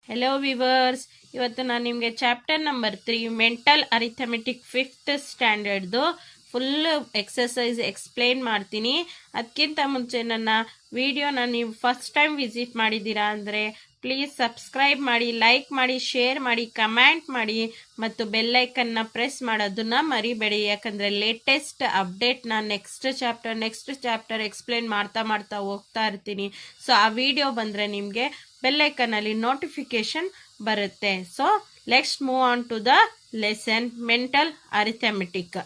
Hello viewers, ಇವತ್ತು ನಾನು ನಿಮಗೆ chapter number 3 mental arithmetic 5th ಸ್ಟ್ಯಾಂಡರ್ಡ್ದು ಫುಲ್ ಎಕ್ಸಸೈಸ್ ಎಕ್ಸ್ಪ್ಲೇನ್ ಮಾಡ್ತೀನಿ. ಅದಕ್ಕಿಂತ ಮುಂಚೆ ನನ್ನ ವಿಡಿಯೋನ ನೀವು ಫಸ್ಟ್ ಟೈಮ್ ವಿಸಿಟ್ ಮಾಡಿದ್ದೀರಾ ಅಂದರೆ ಪ್ಲೀಸ್ ಸಬ್ಸ್ಕ್ರೈಬ್ ಮಾಡಿ, ಲೈಕ್ ಮಾಡಿ, ಶೇರ್ ಮಾಡಿ, ಕಮೆಂಟ್ ಮಾಡಿ ಮತ್ತು ಬೆಲ್ಲೈಕನ್ನ ಪ್ರೆಸ್ ಮಾಡೋದನ್ನ ಮರಿಬೇಡಿ. ಯಾಕಂದರೆ ಲೇಟೆಸ್ಟ್ ಅಪ್ಡೇಟ್ನ ನೆಕ್ಸ್ಟ್ ಚಾಪ್ಟರ್ ಎಕ್ಸ್ಪ್ಲೇನ್ ಮಾಡ್ತಾ ಹೋಗ್ತಾ ಇರ್ತೀನಿ. ಸೊ ಆ ವಿಡಿಯೋ ಬಂದರೆ ನಿಮಗೆ ಬೆಲ್ಲೈಕನ್ನಲ್ಲಿ ನೋಟಿಫಿಕೇಶನ್ ಬರುತ್ತೆ. So let's move on to the lesson mental arithmetic.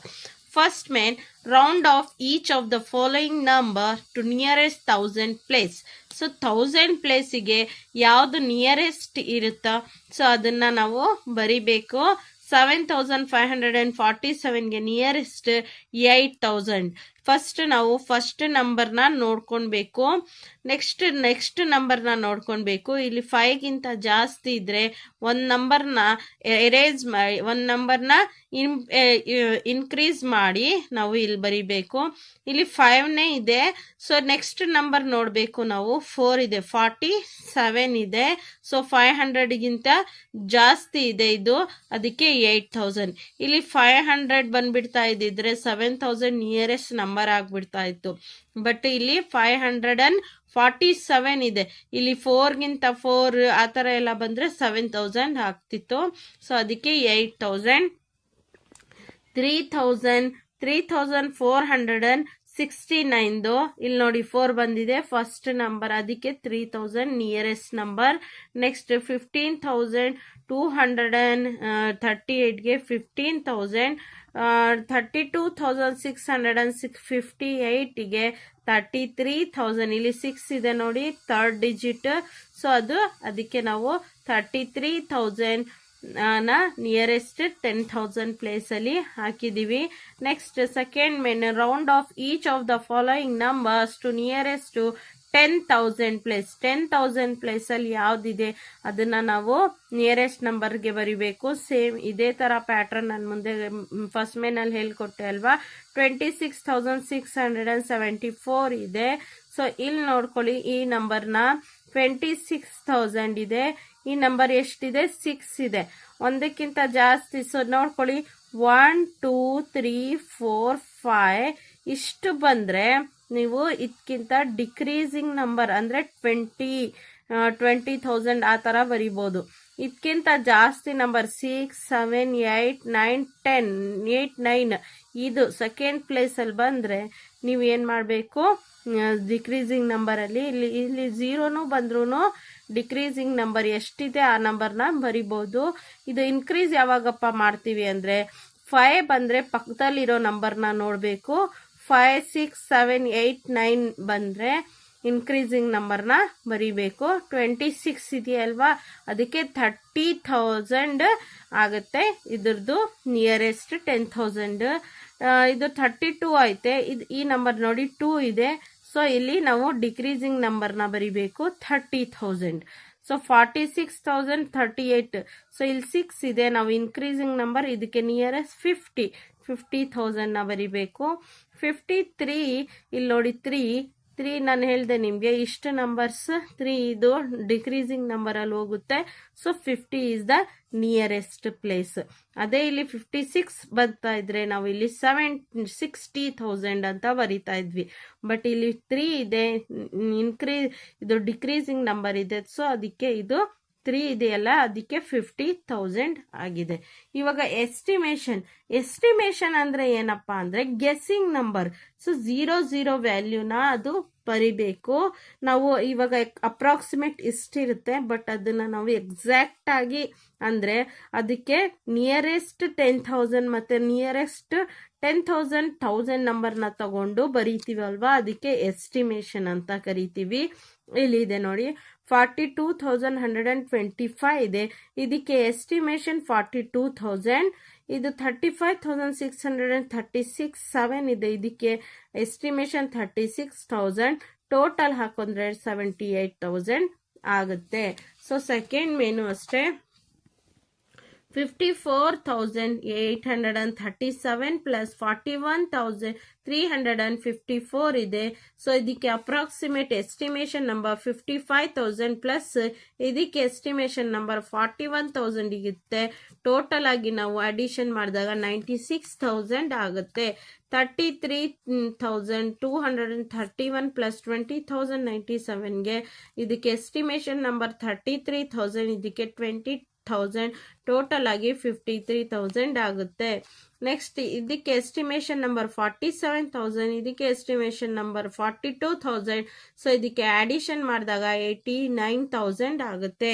First main, round off each of the following number to nearest 1000 place. So 1000 ಪ್ಲೇಸಿಗೆ ಯಾವುದು ನಿಯರೆಸ್ಟ್ ಇರುತ್ತೋ ಸೊ ಅದನ್ನು ನಾವು ಬರಿಬೇಕು. 7547ಗೆ ನಿಯರೆಸ್ಟ್ 8000. ನಾವು ಫಸ್ಟ್ ನಂಬರ್ನ ನೋಡ್ಕೊಳ್ಬೇಕು. ನೆಕ್ಸ್ಟ್ ನಂಬರ್ನ ನೋಡ್ಕೊಳ್ಬೇಕು. ಇಲ್ಲಿ 5ಗಿಂತ ಜಾಸ್ತಿ ಇದ್ರೆ ಒಂದು ನಂಬರ್ನ ಎರೇಸ್ ಮಾಡಿ, ಒಂದು ನಂಬರ್ನ ಇನ್ಕ್ರೀಸ್ ಮಾಡಿ ನಾವು ಇಲ್ಲಿ ಬರಿಬೇಕು. ಇಲ್ಲಿ 5ನೇ ಇದೆ. ಸೊ ನೆಕ್ಸ್ಟ್ ನಂಬರ್ ನೋಡಬೇಕು ನಾವು. 4 ಇದೆ, 47 ಇದೆ. ಸೊ 500ಗಿಂತ ಜಾಸ್ತಿ ಇದೆ ಇದು, ಅದಕ್ಕೆ 8000. ಇಲ್ಲಿ 500 ಬಂದ್ಬಿಡ್ತಾ ಇದ್ದಿದ್ರೆ 7000 ನಿಯರೆಸ್ಟ್ ನಂಬರ್ ಆಗ್ಬಿಡ್ತಾ ಇತ್ತು. ಬಟ್ ಇಲ್ಲಿ 547 ಇದೆ. ಇಲ್ಲಿ 4ಗಿಂತ 4 ಆ ಥರ ಎಲ್ಲ ಬಂದರೆ 7000 ಆಗ್ತಿತ್ತು. ಸೊ ಅದಕ್ಕೆ 8000. 3469 ಇಲ್ಲಿ ನೋಡಿ 4 ಬಂದಿದೆ ಫಸ್ಟ್ ನಂಬರ್, ಅದಕ್ಕೆ 3000 ನಿಯರೆಸ್ಟ್ ನಂಬರ್. ನೆಕ್ಸ್ಟ್ 15238ಗೆ 15000. 32658ಗೆ 33000. ಇಲ್ಲಿ 6 ಇದೆ ನೋಡಿ, ಥರ್ಡ್ ಡಿಜಿಟ್. ಸೊ ಅದಕ್ಕೆ ನಾವು 33000 ನಿಯರೆಸ್ಟ್ 10,000 ಪ್ಲೇಸಲ್ಲಿ ಹಾಕಿದ್ದೀವಿ. Next second main, round of each of the following numbers to nearest 10,000 place. 10,000 ಪ್ಲೇಸಲ್ಲಿ ಯಾವುದಿದೆ ಅದನ್ನು ನಾವು ನಿಯರೆಸ್ಟ್ ನಂಬರ್ಗೆ ಬರಿಬೇಕು. ಸೇಮ್ ಇದೇ ಥರ ಪ್ಯಾಟ್ರನ್ ನಾನು ಮುಂದೆ ಫಸ್ಟ್ ಮೇನಲ್ಲಿ ಹೇಳ್ಕೊಟ್ಟೆ ಅಲ್ವಾ. 26,674 ಇದೆ. ಸೊ ಇಲ್ಲಿ ನೋಡ್ಕೊಳ್ಳಿ, ಈ ನಂಬರ್ನ 26,000 ಇದೆ. ಈ ನಂಬರ್ ಎಷ್ಟಿದೆ? 6 ಇದೆ, ಒಂದಕ್ಕಿಂತ ಜಾಸ್ತಿ. ಸೊ ನೋಡ್ಕೊಳ್ಳಿ, 1 2 3 4 5 ಇಷ್ಟು ಬಂದರೆ ನೀವು ಇದಕ್ಕಿಂತ ಡಿಕ್ರೀಸಿಂಗ್ ನಂಬರ್ ಅಂದರೆ 20,000 ಆ ಥರ ಬರಿಬೋದು. ಇದಕ್ಕಿಂತ ಜಾಸ್ತಿ ನಂಬರ್ 6 7 8 9 10 8 9 ಇದು ಸೆಕೆಂಡ್ ಪ್ಲೇಸಲ್ಲಿ ಬಂದರೆ ನೀವು ಏನು ಮಾಡಬೇಕು? ಡಿಕ್ರೀಸಿಂಗ್ ನಂಬರಲ್ಲಿ ಇಲ್ಲಿ 0 ಬಂದ್ರೂ ಡಿಕ್ರೀಸಿಂಗ್ ನಂಬರ್ ಎಷ್ಟಿದೆ ಆ ನಂಬರ್ನ ಬರಿಬೋದು. ಇದು ಇನ್ಕ್ರೀಸ್ ಯಾವಾಗಪ್ಪ ಮಾಡ್ತೀವಿ ಅಂದರೆ 5 ಬಂದರೆ ಪಕ್ಕದಲ್ಲಿರೋ ನಂಬರ್ನ ನೋಡಬೇಕು. 5 6 7 8 9 ಬಂದರೆ ಇನ್ಕ್ರೀಸಿಂಗ್ ನಂಬರ್ನ ಬರಿಬೇಕು. 26 ಇದೆಯಲ್ವಾ, ಅದಕ್ಕೆ 30,000 ಆಗುತ್ತೆ. ಇದ್ರದ್ದು ನಿಯರೆಸ್ಟ್ 10,000. ಇದು 32 ಐತೆ. ಈ ನಂಬರ್ ನೋಡಿ 2 ಇದೆ. ಸೊ ಇಲ್ಲಿ ನಾವು ಡಿಕ್ರೀಸಿಂಗ್ ನಂಬರ್ನ ಬರಿಬೇಕು, 30,000. ಸೊ 46,038. ಸೊ ಇಲ್ಲಿ 6 ಇದೆ, ನಾವು ಇನ್ಕ್ರೀಸಿಂಗ್ ನಂಬರ್, ಇದಕ್ಕೆ ನಿಯರೆಸ್ಟ್ 50,000ನ ಬರಿಬೇಕು. 53 ಇಲ್ಲಿ ನೋಡಿ 3 ನಾನು ಹೇಳಿದೆ ನಿಮಗೆ ಇಷ್ಟು ನಂಬರ್ಸ್ 3 ಇದು ಡಿಕ್ರೀಸಿಂಗ್ ನಂಬರಲ್ಲಿ ಹೋಗುತ್ತೆ. So 50 is the nearest place. ಅದೇ ಇಲ್ಲಿ 56 ಬರ್ತಾ ಇದ್ರೆ ನಾವು ಇಲ್ಲಿ 60,000 ಅಂತ ಬರಿತಾ ಇದ್ವಿ. ಬಟ್ ಇಲ್ಲಿ 3 ಇದೆ, ಇದು ಡಿಕ್ರೀಸಿಂಗ್ ನಂಬರ್ ಇದೆ. ಸೊ ಅದಕ್ಕೆ ಇದು 3 ಇದೆಯಲ್ಲ, ಅದಕ್ಕೆ 50,000 ಆಗಿದೆ. ಇವಾಗ ಎಸ್ಟಿಮೇಷನ್ ಅಂದರೆ ಏನಪ್ಪ ಅಂದರೆ ಗೆಸ್ಸಿಂಗ್ ನಂಬರ್. ಸೊ 0 ವ್ಯಾಲ್ಯೂನ ಅದು ಬರಿಬೇಕು ನಾವು. ಇವಾಗ ಅಪ್ರಾಕ್ಸಿಮೇಟ್ ಇಷ್ಟಿರುತ್ತೆ, ಬಟ್ ಅದನ್ನು ನಾವು ಎಕ್ಸಾಕ್ಟ್ ಆಗಿ ಅಂದರೆ ಅದಕ್ಕೆ ನಿಯರೆಸ್ಟ್ 10,000 ಮತ್ತು ನಿಯರೆಸ್ಟ್ 10,000 ನಂಬರ್ನ ತಗೊಂಡು ಬರೀತೀವಲ್ವಾ, ಅದಕ್ಕೆ ಎಸ್ಟಿಮೇಷನ್ ಅಂತ ಕರಿತೀವಿ. ಇಲ್ಲಿದೆ ನೋಡಿ, 42,125 ಇದೆ, ಇದಕ್ಕೆ ಎಸ್ಟಿಮೇಷನ್ 42,000. ಇದು 35,636 7 ಇದೆ, ಇದಕ್ಕೆ ಎಸ್ಟಿಮೇಷನ್ 36,000. ಟೋಟಲ್ ಹಾಕೊಂಡ್ರೆ 78,000 ಆಗುತ್ತೆ. ಸೊ ಸೆಕೆಂಡ್ ಮೇನು ಅಷ್ಟೇ, 54,837 ಪ್ಲಸ್ 41,354 ಇದೆ. ಸೊ ಇದಕ್ಕೆ ಅಪ್ರಾಕ್ಸಿಮೇಟ್ ಎಸ್ಟಿಮೇಷನ್ ನಂಬರ್ 55,000 ಪ್ಲಸ್ ಇದಕ್ಕೆ ಎಸ್ಟಿಮೇಷನ್ ನಂಬರ್ 41,000 ಇರುತ್ತೆ. ಟೋಟಲ್ ಆಗಿ ನಾವು ಅಡಿಷನ್ ಮಾಡಿದಾಗ 96,000 ಆಗುತ್ತೆ. 33,231 ಪ್ಲಸ್ 20,097ಗೆ ಇದಕ್ಕೆ ಎಸ್ಟಿಮೇಷನ್ ನಂಬರ್ 33,000, ಇದಕ್ಕೆ 20,000, ಟೋಟಲ್ ಆಗಿ 53,000 ಆಗುತ್ತೆ. ನೆಕ್ಸ್ಟ್ ಇದಕ್ಕೆ ಎಸ್ಟಿಮೇಷನ್ ನಂಬರ್ 47,000, ಇದಕ್ಕೆ ಎಸ್ಟಿಮೇಷನ್ ನಂಬರ್ 42,000. ಸೊ ಇದಕ್ಕೆ ಅಡಿಷನ್ ಮಾಡಿದಾಗ 89,000 ಆಗುತ್ತೆ.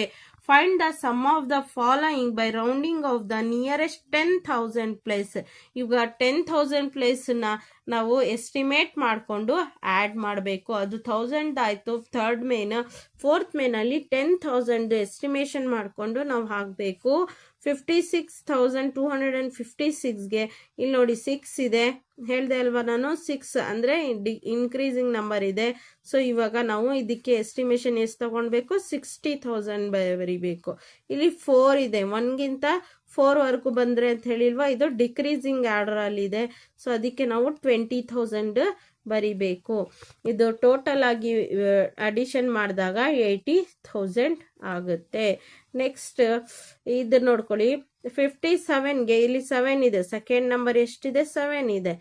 Find the sum of the following by rounding off the nearest 10,000 place. ಈಗ 10,000 ಪ್ಲೇಸ್ನ ನಾವು ಎಸ್ಟಿಮೇಟ್ ಮಾಡಿಕೊಂಡು ಆ್ಯಡ್ ಮಾಡಬೇಕು. ಅದು 1000 ಆಯಿತು ಥರ್ಡ್ ಮೇನ್. ಫೋರ್ತ್ ಮೇನಲ್ಲಿ 10,000 ಎಸ್ಟಿಮೇಷನ್ ಮಾಡಿಕೊಂಡು ನಾವು ಹಾಕಬೇಕು. 56,256ಗೆ ಇಲ್ಲಿ ನೋಡಿ 6 ಇದೆ, ಹೇಳ್ದೆ ಅಲ್ವಾ ನಾನು, 6 ಅಂದರೆ ಇನ್ಕ್ರೀಸಿಂಗ್ ನಂಬರ್ ಇದೆ. ಸೊ ಇವಾಗ ನಾವು ಇದಕ್ಕೆ ಎಸ್ಟಿಮೇಷನ್ ಎಷ್ಟು ತಗೊಳ್ಬೇಕು, 60,000 ಬರೀಬೇಕು. ಇಲ್ಲಿ 4 ಇದೆ, 1ಗಿಂತ 4ವರೆಗೂ ಬಂದರೆ ಅಂತ ಹೇಳಿಲ್ವಾ, ಇದು ಡಿಕ್ರೀಸಿಂಗ್ ಆರ್ಡರ್ ಅಲ್ಲಿ ಇದೆ. ಸೊ ಅದಕ್ಕೆ ನಾವು 20,000 ಬರಿಬೇಕು. ಇದು ಟೋಟಲ್ ಆಗಿ ಅಡಿಷನ್ ಮಾಡಿದಾಗ 80,000 ಆಗುತ್ತೆ. ನೆಕ್ಸ್ಟ್ ಇದು ನೋಡ್ಕೊಳ್ಳಿ, 57ಗೆ ಇಲ್ಲಿ 7 ಇದೆ, ಸೆಕೆಂಡ್ ನಂಬರ್ ಎಷ್ಟಿದೆ, 7 ಇದೆ.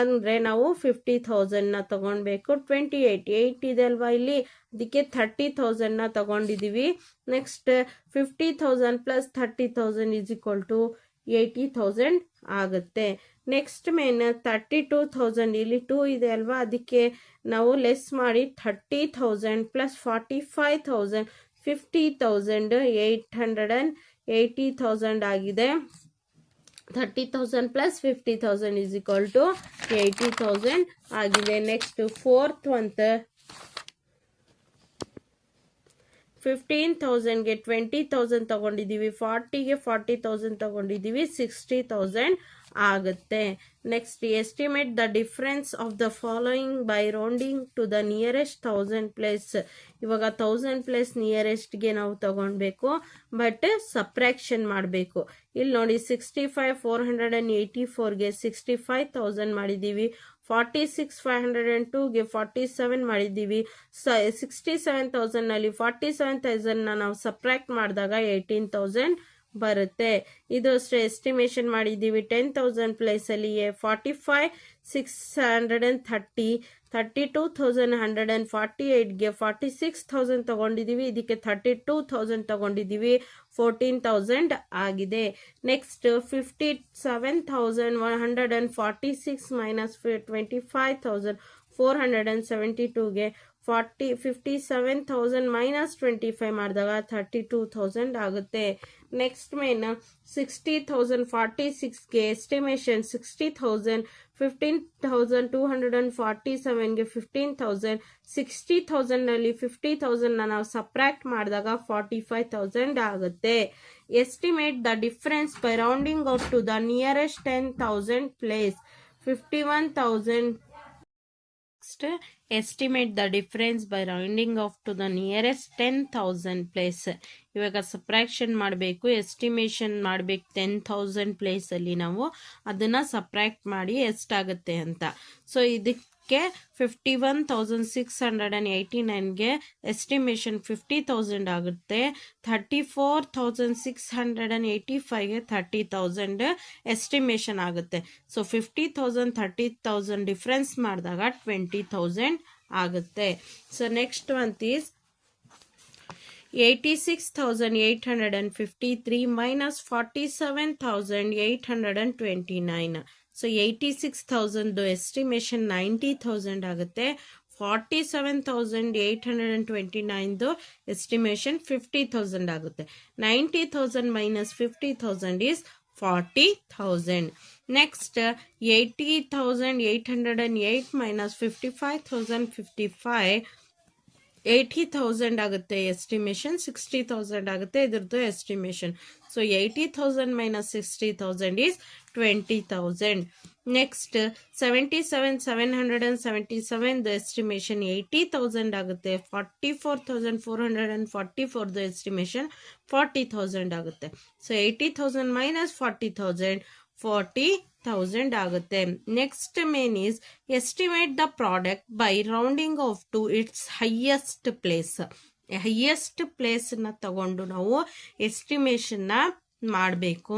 ಅಂದರೆ ನಾವು 50,000ನ ತಗೊಳ್ಬೇಕು. 8 ಇದೆ ಅಲ್ವಾ ಇಲ್ಲಿ, ಅದಕ್ಕೆ 30,000ನ ತಗೊಂಡಿದ್ದೀವಿ. Next 50,000 plus 30,000 is equal to 80,000 ಆಗುತ್ತೆ. ನೆಕ್ಸ್ಟ್ ಮೇನ್ 32,000, ಇಲ್ಲಿ 2 ಇದೆ ಅಲ್ವಾ, ಅದಕ್ಕೆ ನಾವು ಲೆಸ್ ಮಾಡಿ 30,000 ಪ್ಲಸ್ 45,000 50,000 880,000 ಆಗಿದೆ. 30,000 ಪ್ಲಸ್ 50,000 ಈಸ್ ಈಕ್ವಲ್ ಟು 80,000 ಆಗಿದೆ. ನೆಕ್ಸ್ಟ್ ಫೋರ್ತ್ ಅಂತ 15,000ಗೆ 20,000 ತಗೊಂಡಿದ್ದೀವಿ, 40ಗೆ 40,000 ತಗೊಂಡಿದ್ದೀವಿ, 60,000 ಆಗುತ್ತೆ. Next estimate the difference of the following by rounding to the nearest 1000 place. ಇವಾಗ 1000 ಪ್ಲೇಸ್ ನಿಯರೆಸ್ಟ್ಗೆ ನಾವು ತಗೊಳ್ಬೇಕು, ಬಟ್ ಸಪ್ರಾಕ್ಷನ್ ಮಾಡಬೇಕು. ಇಲ್ಲಿ ನೋಡಿ 65,484ಗೆ 65,000 ಮಾಡಿದ್ದೀವಿ, 46,502ಗೆ 47 ಮಾಡಿದ್ದೀವಿ. 67,000ನಲ್ಲಿ 47,000ನ ನಾವು ಸಪ್ರಾಕ್ಟ್ ಮಾಡಿದಾಗ 18,000 ಬರುತ್ತೆ. ಇದು ಅಷ್ಟೇ ಎಸ್ಟಿಮೇಷನ್ ಮಾಡಿದ್ದೀವಿ. 10,000 ಪ್ಲೇಸಲ್ಲಿ 45,630, 32,148ಗೆ 46,000 ತಗೊಂಡಿದ್ದೀವಿ, ಇದಕ್ಕೆ 32,000 ತಗೊಂಡಿದ್ದೀವಿ, 14,000 ಆಗಿದೆ. ನೆಕ್ಸ್ಟ್ 57,146 ಮೈನಸ್ 25,472ಗೆ 57,000 ಮೈನಸ್ 25 ಮಾಡಿದಾಗ 32,000 ಆಗುತ್ತೆ. ನೆಕ್ಸ್ಟ್ ಮೇನ್ 60,046ಗೆ ಎಸ್ಟಿಮೇಷನ್ 60,000, 15,247ಗೆ 15,000, 60,000ನಲ್ಲಿ 50,000ನ ನಾವು ಸಪ್ರಾಕ್ಟ್ ಮಾಡಿದಾಗ 45,000 ಆಗುತ್ತೆ. Estimate the difference by rounding off to the nearest 10,000 place. 51,000. Next, estimate the difference by rounding off to the nearest 10,000 place. ಇವಾಗ ಸಪ್ರಾಕ್ಷನ್ ಮಾಡಬೇಕು, ಎಸ್ಟಿಮೇಷನ್ ಮಾಡಬೇಕು 10,000 ಪ್ಲೇಸಲ್ಲಿ ನಾವು ಅದನ್ನು ಸಪ್ರಾಕ್ಟ್ ಮಾಡಿ ಎಷ್ಟಾಗುತ್ತೆ ಅಂತ. ಸೊ ಇದಕ್ಕೆ 51,689ಗೆ ಎಸ್ಟಿಮೇಷನ್ 50,000 ಆಗುತ್ತೆ. 34,685ಗೆ 30,000 ಎಸ್ಟಿಮೇಷನ್ ಆಗುತ್ತೆ. ಸೊ 50,000 30,000 ಡಿಫ್ರೆನ್ಸ್ ಮಾಡಿದಾಗ 20,000 ಆಗುತ್ತೆ. So next one is 86,853 minus 47,829. So 86,000 estimation 90,000 ಆಗುತ್ತೆ. 47,829 ಎಸ್ಟಿಮೇಷನ್ 50,000 ಆಗುತ್ತೆ. 90,000 ಮೈನಸ್ 50,000 ಈಸ್ 40,000. ನೆಕ್ಸ್ಟ್ 80,808 ಮೈನಸ್ 55,055 80,000 ಆಗುತ್ತೆ ಎಸ್ಟಿಮೇಷನ್, 60,000 ಆಗುತ್ತೆ ಇದ್ರದ್ದು estimation. So 80,000 minus 60,000 is 20,000. Next 77,777 estimation 80,000 ಆಗುತ್ತೆ. 44,444 ಎಸ್ಟಿಮೇಷನ್ 40,000 ಆಗುತ್ತೆ. ಸೊ 80,000 ಮೈನಸ್ 40,000 40,000 ಆಗುತ್ತೆ. Next main is estimate the product by rounding off to its highest place. Highest ಪ್ಲೇಸ್ನ ತಗೊಂಡು ನಾವು ಎಸ್ಟಿಮೇಷನ್ನ ಮಾಡಬೇಕು.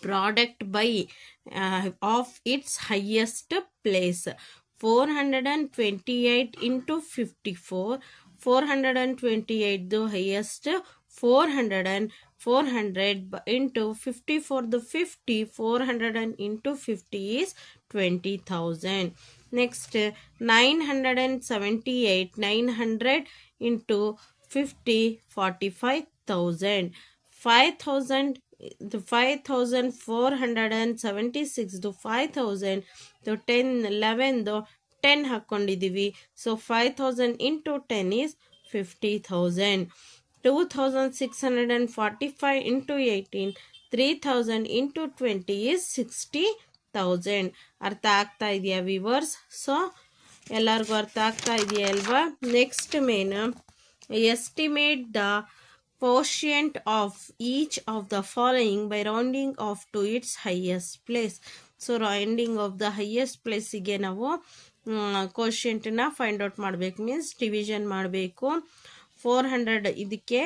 Product by off its highest place 428 into 54. 428 highest 400 into 54 the 50. 400 into 50 is 20,000. Next 978. 900 into 50 45,000. 5,000 the 5,476 the 5,000 the 10 11 the 10 ಹಾಕೊಂಡಿದ್ದೀವಿ. So 5,000 into 10 is 50,000. 2,645 into 18. 3,000 into 20 is 60,000. ಅರ್ಥ ಆಗ್ತಾ ಇದೆಯಾ viewers? So ಎಲ್ಲರಿಗೂ ಅರ್ಥ ಆಗ್ತಾ ಇದೆಯಾ ಅಲ್ವಾ? Next main estimate the quotient of each of the following by rounding off to its highest place. So rounding off the highest ಪ್ಲೇಸಿಗೆ ನಾವು ಕೋಶಿಯಂಟನ್ನ ಫೈಂಡ್ ಔಟ್ ಮಾಡಬೇಕು, ಮೀನ್ಸ್ ಡಿವಿಷನ್ ಮಾಡಬೇಕು. 400 ಇದಕ್ಕೆ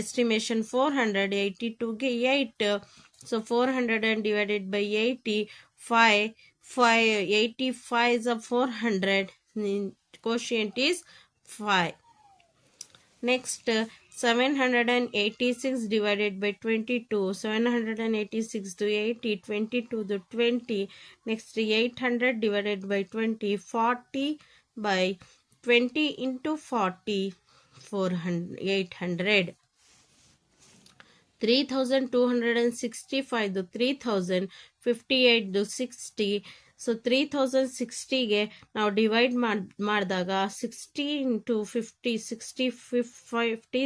estimation 400, 82ಗೆ 8. So 400 divided by 80 85 is 400. Quotient is 5. Next 786 divided by 22. 786 to 80. 22 to 20. Next 800 divided by 20. 40 by 20 into 40. 800. 3,265 to 3,000. 58 to 60. So 3,060ಗೆ ನಾವು divide ಮಾಡಿದಾಗ 60 into 50 60 50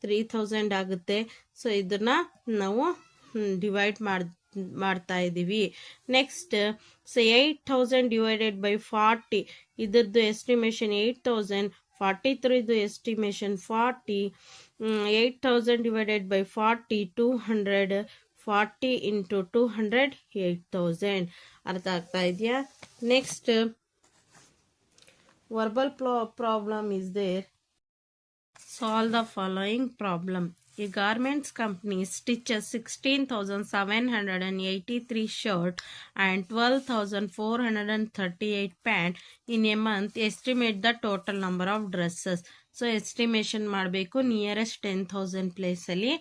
3,000 ಆಗುತ್ತೆ. So ಇದನ್ನ ನಾವು ಡಿವೈಡ್ ಮಾಡ್ತಾ ಇದ್ದೀವಿ. Next so 8,000 divided by 40. ಇದ್ರದ್ದು ಎಸ್ಟಿಮೇಷನ್ 8,000. 43ದು ಎಸ್ಟಿಮೇಷನ್ 40. 8,000 divided by 40 200. 40 into 200 8,000. ಅರ್ಥ ಆಗ್ತಾ ಇದೆಯಾ? Next verbal problem is there. Solve the following problem. A garments company stitches 16,783 shirt and 12,438 pant in a month. Estimate the total number of dresses. So estimation ಮಾಡಬೇಕು nearest 10,000 place ಅಲ್ಲಿ.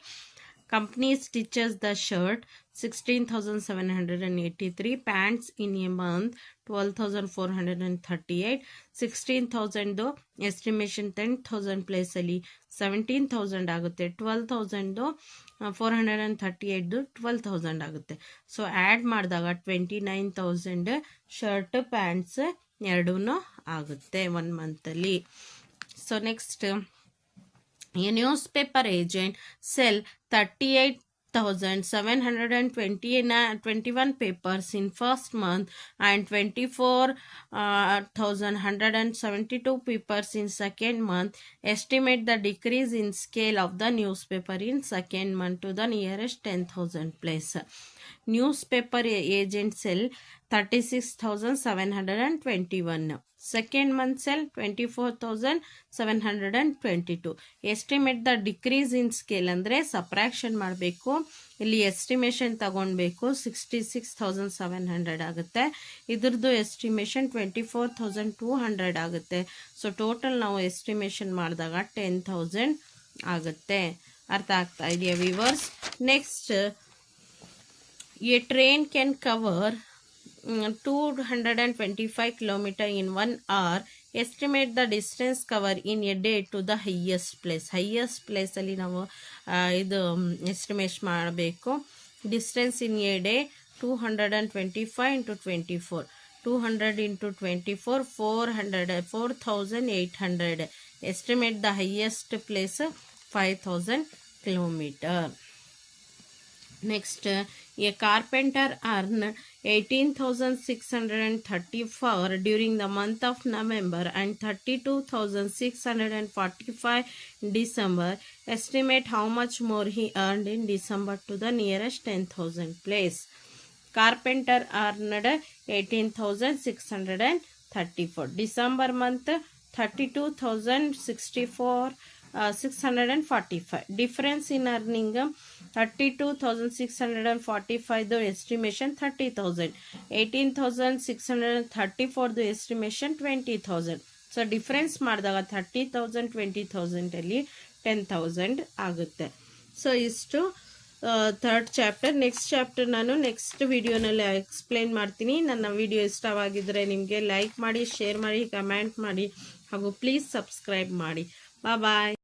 Company stitches the shirt 16,783, pants in a month 12,438. 16,000 estimation 10,000 place ಅಲ್ಲಿ 17,000 ಆಗುತ್ತೆ. 12,000 438 12,000 ಆಗುತ್ತೆ. So add ಮಾಡಿದಾಗ 29,000 shirt pants ಎರಡೂ ಆಗುತ್ತೆ 1 ಮಂತಲ್ಲಿ. So next a newspaper agent sell 38,721 papers in first month and 24,172 papers in second month. Estimate the decrease in scale of the newspaper in second month to the nearest 10,000 place. Newspaper agent sell 36,721. Second month sell 24,722. Estimate the decrease in scale ಅಂದರೆ subtraction ಮಾಡಬೇಕು. ಇಲ್ಲಿ estimation ತಗೊಳ್ಬೇಕು. 66,700 ಆಗುತ್ತೆ. ಇದ್ರದ್ದು estimation 24,200 ಆಗುತ್ತೆ. So total ನಾವು estimation ಮಾಡಿದಾಗ 10,000 ಆಗುತ್ತೆ. ಅರ್ಥ ಆಗ್ತಾ ಇದೆಯಾ viewers? Next A train can cover 225 km in 1 hour. Estimate the distance cover in a day to the highest place. highest place ಅಲ್ಲಿ ನಾವು ಇದು ಎಸ್ಟಿಮೇಟ್ ಮಾಡಬೇಕು. Distance in a day 225 into 24. 200 into 24 400 4,800. Estimate the highest place 5000 kilometer. Next, a carpenter earned 18,634 during the month of November and 32,645 in December. Estimate how much more he earned in December to the nearest 10,000 place. Carpenter earned 18,634. December month 32,064. 645. Difference in earning 32,645 the estimation 30,000. 18,634 the estimation 20,000. So difference ಮಾಡಿದಾಗ 30,000 20,000 ಅಲ್ಲಿ 10,000 ಆಗುತ್ತೆ. So ಇಷ್ಟು third chapter. Next chapter ನಾನು next ವಿಡಿಯೋನಲ್ಲಿ explain ಮಾಡ್ತೀನಿ. ನನ್ನ video ಇಷ್ಟವಾಗಿದ್ದರೆ ನಿಮಗೆ like ಮಾಡಿ, ಶೇರ್ ಮಾಡಿ, ಕಮೆಂಟ್ ಮಾಡಿ ಹಾಗೂ ಪ್ಲೀಸ್ ಸಬ್ಸ್ಕ್ರೈಬ್ ಮಾಡಿ. ಬಾಯ್.